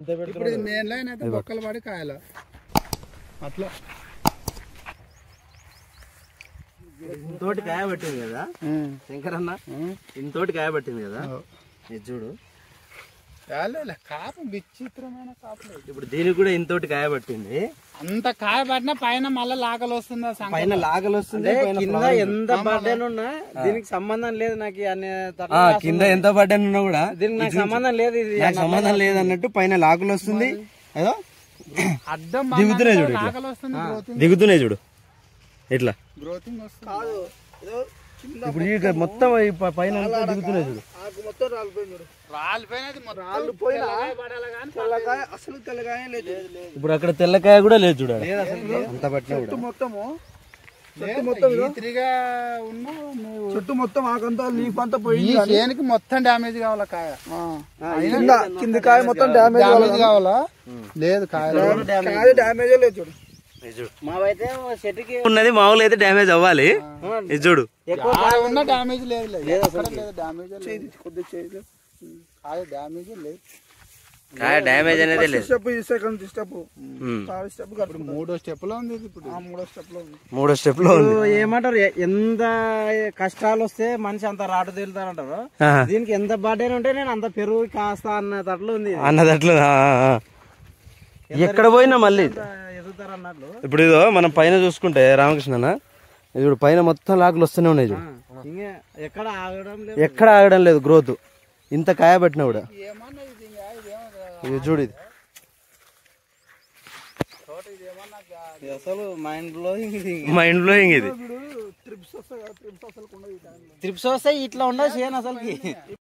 ఇప్పుడు ఇది main line అయితే బొక్కలు పడి కాయలు అట్లా ఇంతోటి కాయ పట్టింది కదా శంకరన్న, ఇంతోటి కాయ పట్టింది కదా ఇది చూడు. కాపు విచిత్రమైన కాపు. ఇప్పుడు దీనికి కూడా ఇంతోటి కాయ పట్టింది. అంత కాయ పట్టినా పైన మళ్ళీ లాగలు వస్తుంది, పైన లాగలు వస్తుంది. కింద ఎంత బర్డెనున్నా దీనికి సంబంధం లేదు నాకు. కింద ఎంత బర్డెనున్నా కూడా దీనికి నాకు సంబంధం లేదు, ఇది నాకు సంబంధం లేదు అన్నట్టు పైన లాగలు వస్తుంది. ఏదో అడ్డం దిగుతున్నాయి చూడు, లాగలు వస్తుంది, దిగుతున్నాయి చూడు ఇట్లా గ్రోతింగ్ వస్తుంది. ఇప్పుడు ఈ మొత్తం పైన దిగుతున్నాయి చూడు. ఇప్పుడు అక్కడ తెల్లకాయ కూడా లేదు చూడ, అంత పట్టిన చుట్టూ మొత్తం ఆకంతా లీఫ్ అంతా పోయి దేనికి మొత్తం డ్యామేజ్ కావాలా కాయ, కింద కాయ మొత్తం డ్యామేజ్ కావాలా. లేదు కాయ డ్యామేజ్ లేదు చూడు. మావైతే చెట్టుకి ఉన్నది మామూలు అయితే డ్యామేజ్ అవ్వాలి. ఇది చూడు ఉన్న డ్యామేజ్ లేదు, డ్యామేజ్ కొద్దిగా కాయ డ్యామేజ్ లేదు, కాయ డ్యామేజ్ అనేది లేదు. మూడో స్టెప్ లో ఉంది, ఇప్పుడు మూడో స్టెప్ లో ఏమంటారు, ఎంత కష్టాలు వస్తే మనిషి అంత రాటు తేలుతారంటారు. దీనికి ఎంత బర్త్డే ఉంటే నేను అంత పెరుగు కాస్తా అన్నదట్లు ఉంది, అన్నదట్లు. ఎక్కడ పోయినా మళ్ళీ ఎదుగుతారు అన్నట్లు. ఇప్పుడు ఇదో మనం పైన చూసుకుంటే రామకృష్ణ ఇప్పుడు పైన మొత్తం లాకులు వస్తూనే ఉన్నాయి చూడు, ఎక్కడ ఆగడం లేదు గ్రోత్. ఇంత కాయ పట్టినా కూడా ఇది చూడు, ఇది అసలు మైండ్ బ్లోయింగ్. ఇది త్రిప్స్ వస్తాయి, ఇట్లా ఉండదు చేయను అసలు.